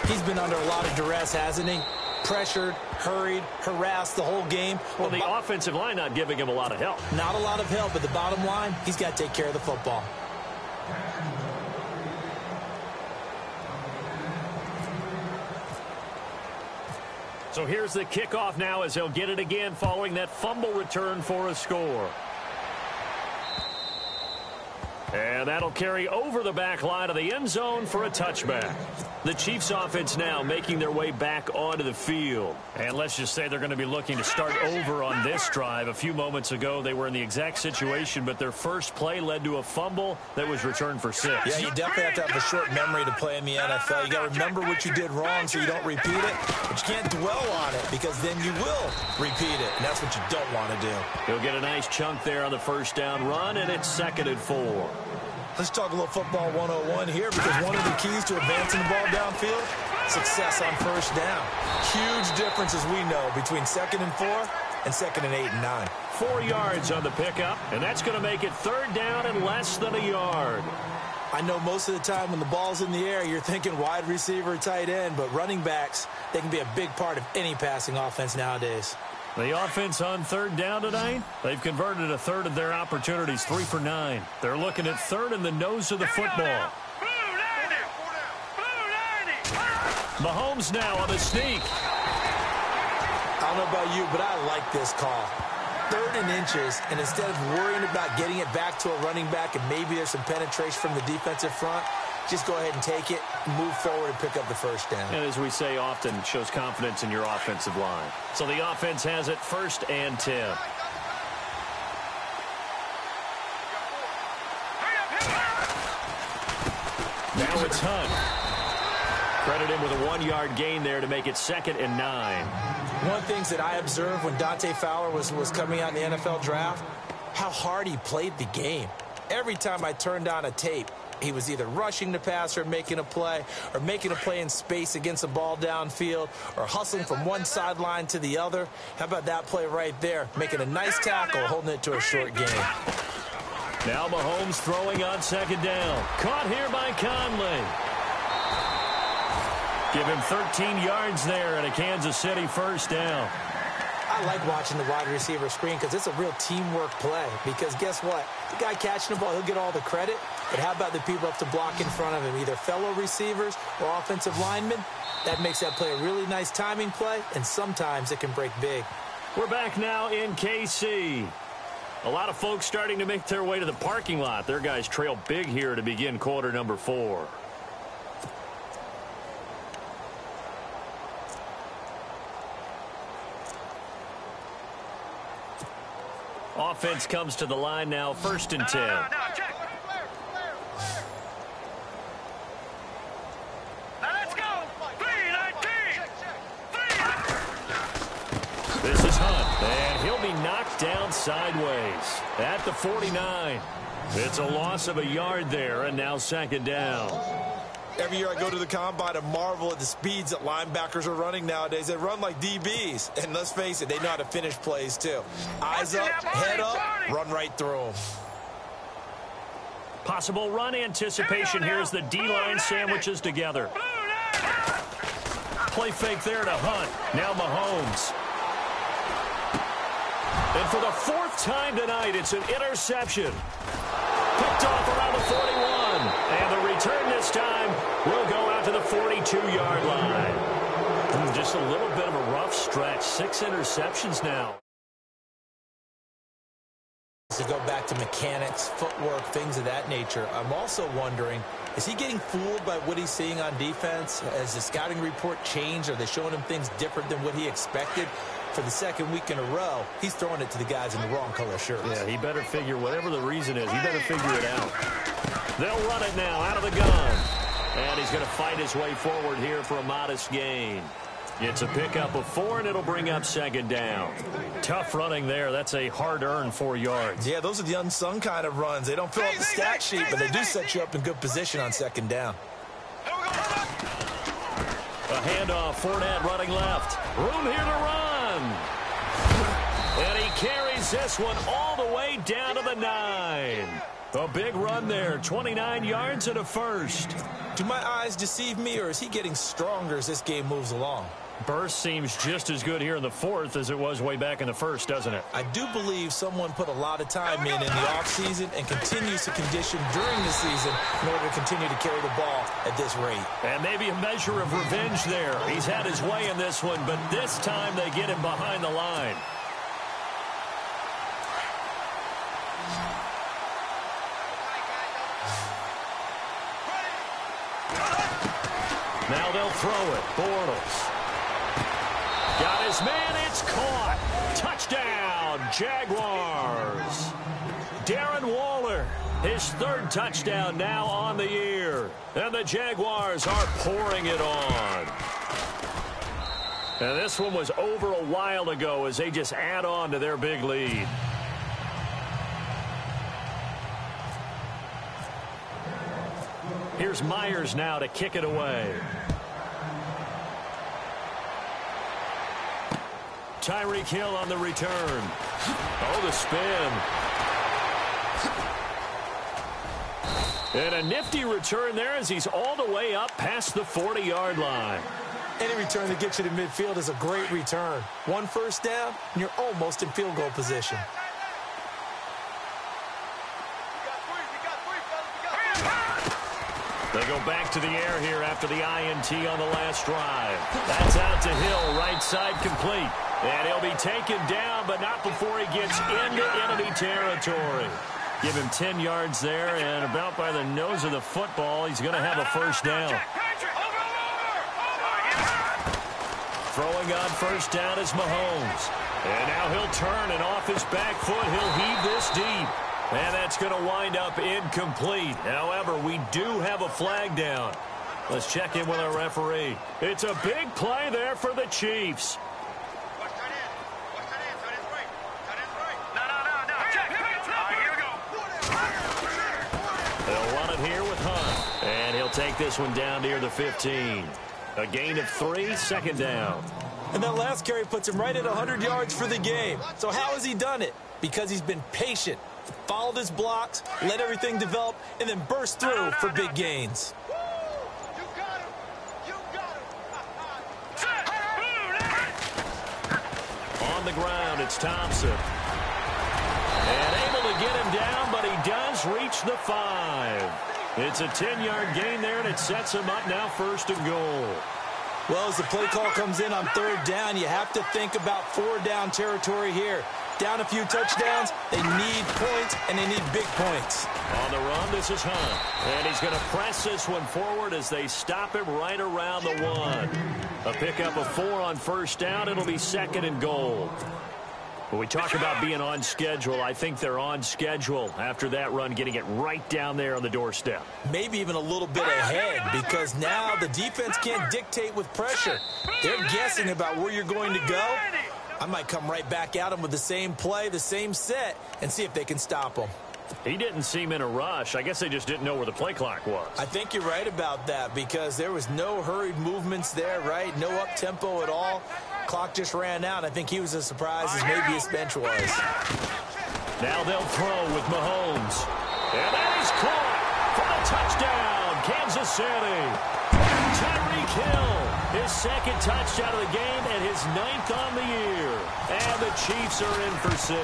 He's been under a lot of duress, hasn't he? Pressured, hurried, harassed the whole game. Well, the offensive line not giving him a lot of help. Not a lot of help, but the bottom line, he's got to take care of the football. So here's the kickoff now as he'll get it again following that fumble return for a score. And that'll carry over the back line of the end zone for a touchback. The Chiefs offense now making their way back onto the field. And let's just say they're going to be looking to start over on this drive. A few moments ago, they were in the exact situation, but their first play led to a fumble that was returned for 6. Yeah, you definitely have to have a short memory to play in the NFL. You got to remember what you did wrong so you don't repeat it, but you can't dwell on it because then you will repeat it, and that's what you don't want to do. He'll get a nice chunk there on the first down run, and it's 2nd and 4. Let's talk a little football 101 here because one of the keys to advancing the ball downfield, success on first down. Huge difference, as we know, between 2nd and 4 and 2nd and 8 and 9. 4 yards on the pickup, and that's going to make it 3rd down and less than a yard. I know most of the time when the ball's in the air, you're thinking wide receiver, tight end, but running backs, they can be a big part of any passing offense nowadays. The offense on 3rd down tonight, they've converted a 1/3 of their opportunities, 3 for 9. They're looking at 3rd in the nose of the football. Mahomes now on the sneak. I don't know about you, but I like this call. 3rd and inches, and instead of worrying about getting it back to a running back and maybe there's some penetration from the defensive front, just go ahead and take it, move forward, and pick up the first down. And as we say often, it shows confidence in your offensive line. So the offense has it 1st and 10. Now it's Hunt. Credit him with a 1-yard gain there to make it 2nd and 9. One of the things that I observed when Dante Fowler was coming out in the NFL draft, how hard he played the game. Every time I turned on a tape, he was either rushing the passer, making a play, or making a play in space against a ball downfield, or hustling from one sideline to the other. How about that play right there? Making a nice tackle, holding it to a short gain. Now Mahomes throwing on 2nd down. Caught here by Conley. Give him 13 yards there and a Kansas City 1st down. I like watching the wide receiver screen because it's a real teamwork play. Because guess what? The guy catching the ball, he'll get all the credit. But how about the people up to block in front of him, either fellow receivers or offensive linemen? That makes that play a really nice timing play, and sometimes it can break big. We're back now in KC. A lot of folks starting to make their way to the parking lot. Their guys trail big here to begin quarter number 4. Offense comes to the line now, 1st and 10. No, check. Now let's go. 3-19. This is Hunt, and he'll be knocked down sideways at the 49. It's a loss of a yard there, and now 2nd down. Every year I go to the combine and marvel at the speeds that linebackers are running nowadays. They run like DBs. And let's face it, they know how to finish plays too. Eyes up, head up, run right through them. Possible run anticipation here as the D-line sandwiches together. Play fake there to Hunt. Now Mahomes. And for the 4th time tonight, it's an interception. Picked off around the 41. And the return this time will go out to the 42-yard line. Just a little bit of a rough stretch. 6 interceptions now. To go back to mechanics, footwork, things of that nature, I'm also wondering, is he getting fooled by what he's seeing on defense? Has the scouting report changed? Are they showing him things different than what he expected? For the 2nd week in a row, he's throwing it to the guys in the wrong color shirts. Yeah, he better figure, whatever the reason is, he better figure it out. They'll run it now out of the gun. And he's going to fight his way forward here for a modest gain. It's a pickup of 4, and it'll bring up 2nd down. Tough running there. That's a hard-earned 4 yards. Yeah, those are the unsung kind of runs. They don't fill up the stat sheet, but they do set you up in good position on 2nd down. A handoff, Fournette running left. Room here to run. And he carries this one all the way down to the 9. A big run there, 29 yards and a 1st. Do my eyes deceive me, or is he getting stronger as this game moves along? Burst seems just as good here in the 4th as it was way back in the 1st, doesn't it? I do believe someone put a lot of time in the offseason and continues to condition during the season in order to continue to carry the ball at this rate. And maybe a measure of revenge there. He's had his way in this one, but this time they get him behind the line. Now they'll throw it. Bortles. Got his man. It's caught. Touchdown, Jaguars. Darren Waller, his 3rd touchdown now on the year. And the Jaguars are pouring it on. And this one was over a while ago as they just add on to their big lead. Here's Myers now to kick it away. Tyreek Hill on the return. Oh, the spin. And a nifty return there as he's all the way up past the 40-yard line. Any return that gets you to midfield is a great return. 1 first down, and you're almost in field goal position. They go back to the air here after the INT on the last drive. That's out to Hill, right side complete. And he'll be taken down, but not before he gets into enemy territory. Give him 10 yards there, and about by the nose of the football, he's going to have a 1st down. Throwing on 1st down is Mahomes. And now he'll turn, and off his back foot, he'll heave this deep. And that's going to wind up incomplete. However, we do have a flag down. Let's check in with our referee. It's a big play there for the Chiefs. They'll run it here with Hunt. And he'll take this one down near the 15. A gain of 3, 2nd down. And that last carry puts him right at 100 yards for the game. So how has he done it? Because he's been patient, followed his blocks, let everything develop, and then burst through for big gains. On the ground, it's Thompson. And able to get him down, but he does reach the 5. It's a 10-yard gain there, and it sets him up now 1st and goal. Well, as the play call comes in on third down, you have to think about four-down territory here. Down a few touchdowns, they need points, and they need big points. On the run, this is Hunt. And he's going to press this one forward as they stop him right around the 1. A pickup of 4 on first down. It'll be 2nd and goal. When we talk about being on schedule, I think they're on schedule after that run, getting it right down there on the doorstep. Maybe even a little bit ahead, because now the defense can't dictate with pressure. They're guessing about where you're going to go. I might come right back at them with the same play, the same set, and see if they can stop them. He didn't seem in a rush. I guess they just didn't know where the play clock was. I think you're right about that, because there was no hurried movements there, right? No up-tempo at all. Clock just ran out. I think he was as surprised as maybe his bench was. Now they'll throw with Mahomes. And that is caught for a touchdown, Kansas City. Tyreek Hill, his 2nd touchdown of the game and his 9th on the year. And the Chiefs are in for 6.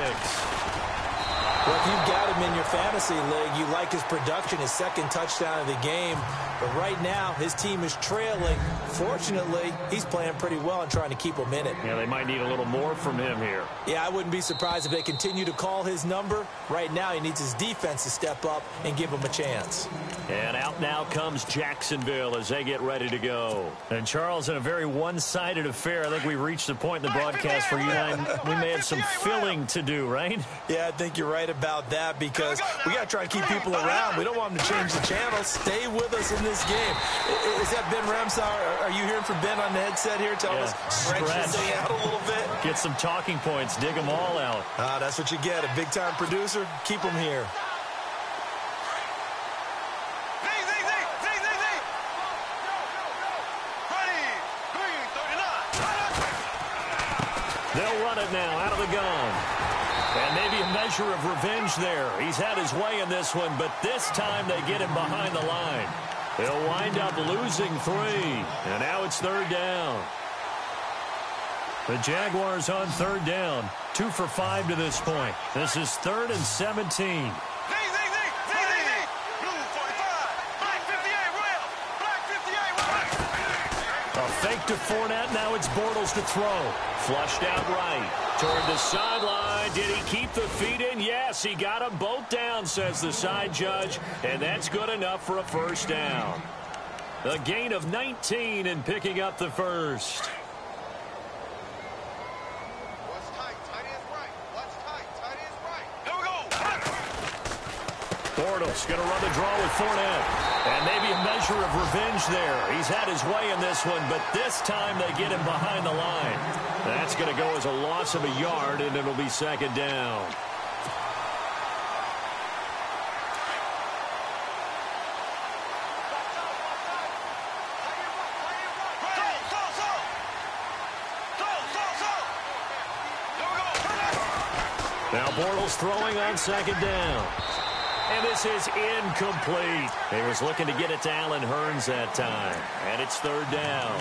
Well, if you've got him in your fantasy league, you like his production, his 2nd touchdown of the game. But right now, his team is trailing. Fortunately, he's playing pretty well and trying to keep them in it. Yeah, they might need a little more from him here. Yeah, I wouldn't be surprised if they continue to call his number. Right now, he needs his defense to step up and give him a chance. And out now comes Jacksonville as they get ready to go. And Charles, in a very one-sided affair, I think we've reached the point in the broadcast where you and I, we may have some filling to do, right? Yeah, I think you're right about that, because we got to try to keep people around. We don't want them to change the channel. Stay with us in this game. Is that Ben Ramsar? Are you hearing from Ben on the headset here? Tell us, stretch this thing out a little bit. Get some talking points. Dig them all out. That's what you get. A big-time producer. Keep them here. They'll run it now out of the gun. And maybe a measure of revenge there. He's had his way in this one, but this time they get him behind the line. They'll wind up losing 3. And now it's 3rd down. The Jaguars on 3rd down. 2 for 5 to this point. This is 3rd and 17. A fake to Fournette. Now it's Bortles to throw. Flushed out right. Toward the sideline. Did he keep the feet in? Yes, he got them both down, says the side judge. And that's good enough for a first down. A gain of 19 and picking up the first. Bortles going to run the draw with Fournette. And maybe a measure of revenge there. He's had his way in this one, but this time they get him behind the line. That's going to go as a loss of a yard, and it'll be 2nd down. Now Bortles throwing on 2nd down. And this is incomplete. He was looking to get it to Allen Hurns that time. And it's 3rd down.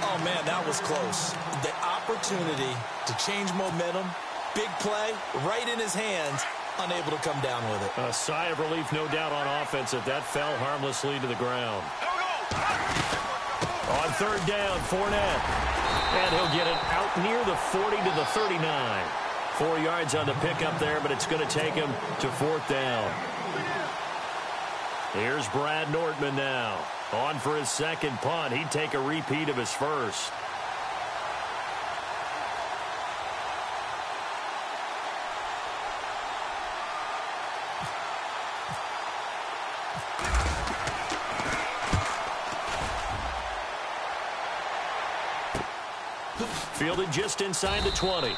Oh, man, that was close. The opportunity to change momentum, big play, right in his hands, unable to come down with it. A sigh of relief, no doubt, on offense if that fell harmlessly to the ground. On 3rd down, Fournette. And he'll get it out near the 40 to the 39. 4 yards on the pickup there, but it's going to take him to 4th down. Here's Brad Nortman now. On for his 2nd punt. He'd take a repeat of his first. Fielded just inside the 20.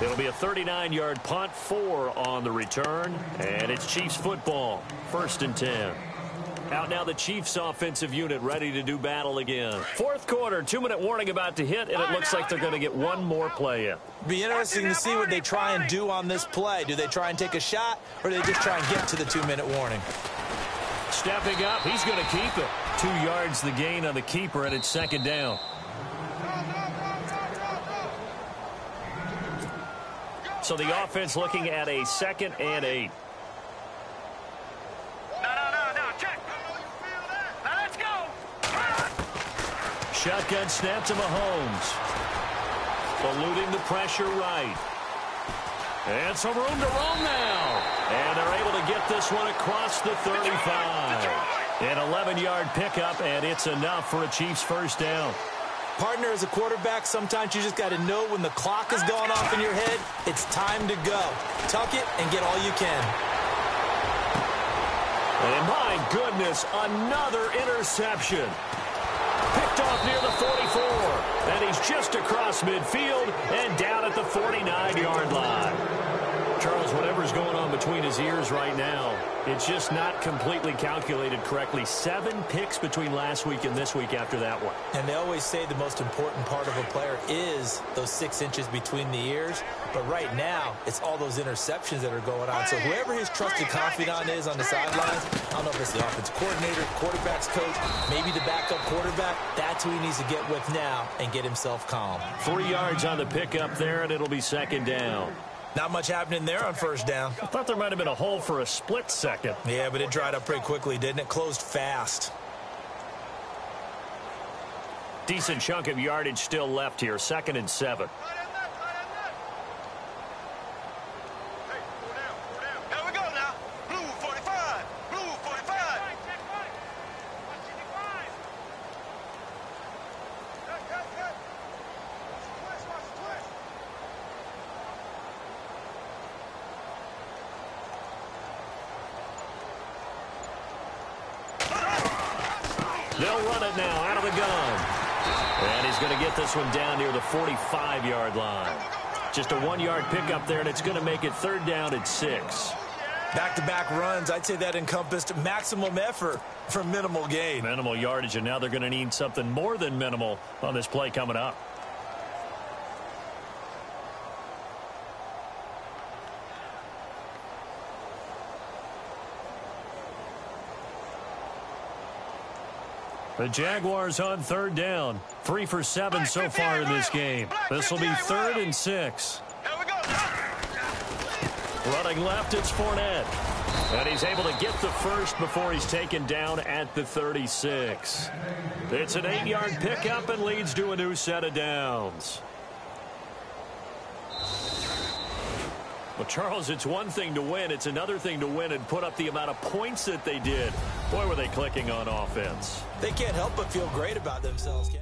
It'll be a 39-yard punt, 4 on the return, and it's Chiefs football, 1st and 10. Out now the Chiefs offensive unit ready to do battle again. 4th quarter, 2-minute warning about to hit, and it looks like they're going to get one more play in. Be interesting to see what they try and do on this play. Do they try and take a shot, or do they just try and get to the 2-minute warning? Stepping up, he's going to keep it. 2 yards the gain on the keeper, and it's 2nd down. So the offense looking at a 2nd and 8. No, check. Now let's go. shotgun snap to Mahomes. Eluding the pressure right. And some room to roam now. And they're able to get this one across the 35. An 11-yard pickup, and it's enough for a Chiefs first down. Partner, as a quarterback, sometimes you just got to know when the clock is going off in your head, it's time to go. Tuck it and get all you can. And my goodness, another interception. Picked off near the 44. And he's just across midfield and down at the 49-yard line. Charles, whatever's going on between his ears right now, it's just not completely calculated correctly. 7 picks between last week and this week after that one. And they always say the most important part of a player is those 6 inches between the ears. But right now, it's all those interceptions that are going on. So whoever his trusted confidant is on the sidelines, I don't know if it's the offensive coordinator, quarterback's coach, maybe the backup quarterback, that's who he needs to get with now and get himself calm. 3 yards on the pickup there, and it'll be second down. Not much happening there on first down. I thought there might have been a hole for a split second. Yeah, but it dried up pretty quickly, didn't it? Closed fast. Decent chunk of yardage still left here. 2nd and 7. Here we go now. Blue 45. Blue 45. They'll run it now out of the gun. And he's going to get this one down near the 45-yard line. Just a 1-yard pickup there, and it's going to make it 3rd down and 6. Back-to-back runs, I'd say that encompassed maximum effort for minimal gain. Minimal yardage, and now they're going to need something more than minimal on this play coming up. The Jaguars on 3rd down. 3 for 7 so far in this game. This will be 3rd and 6. Here we go. Running left, it's Fournette. And he's able to get the first before he's taken down at the 36. It's an 8-yard pickup and leads to a new set of downs. Well, Charles, it's one thing to win. It's another thing to win and put up the amount of points that they did. Boy, were they clicking on offense. They can't help but feel great about themselves, Ken.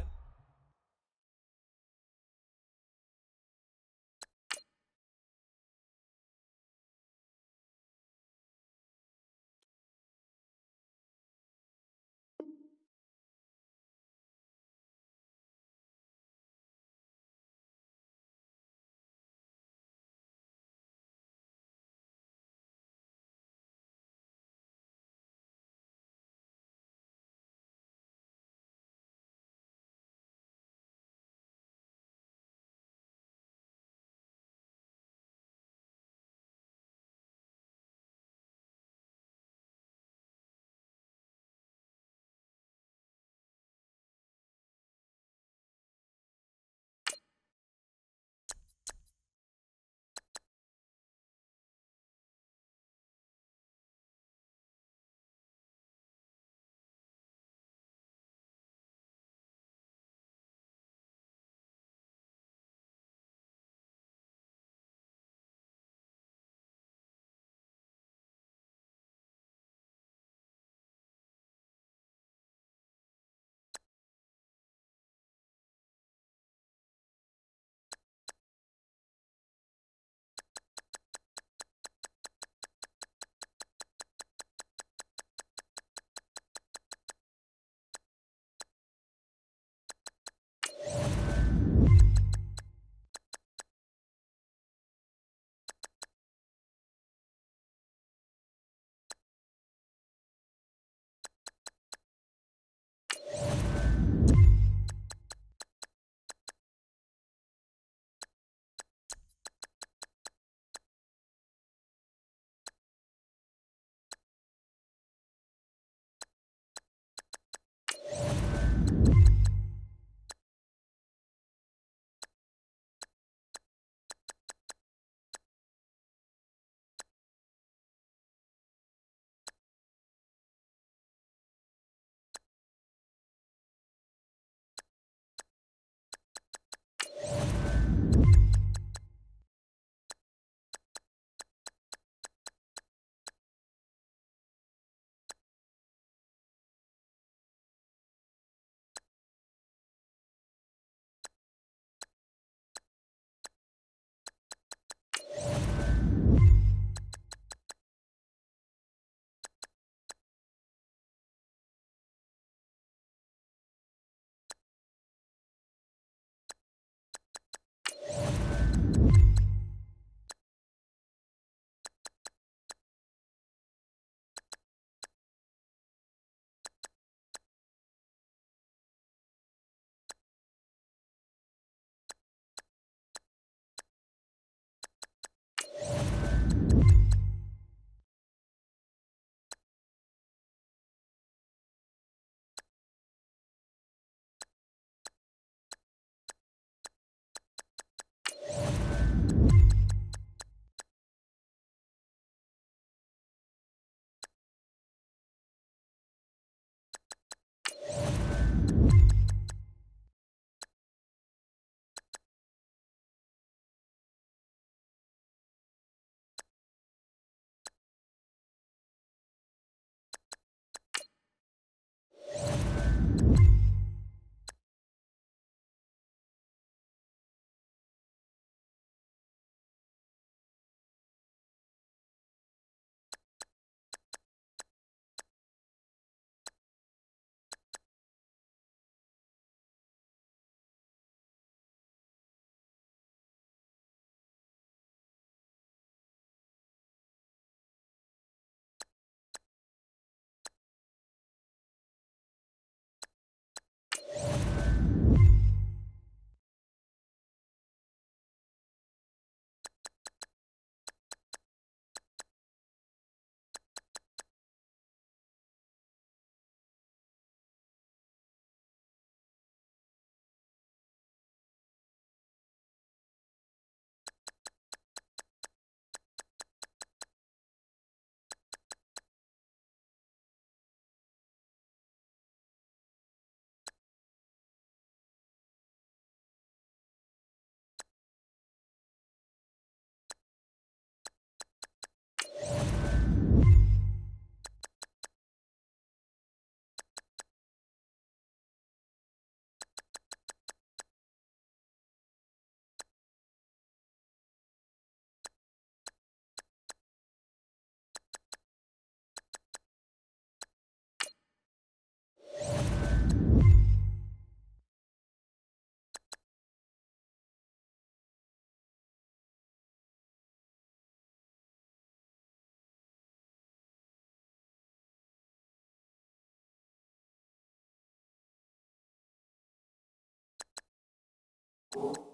you.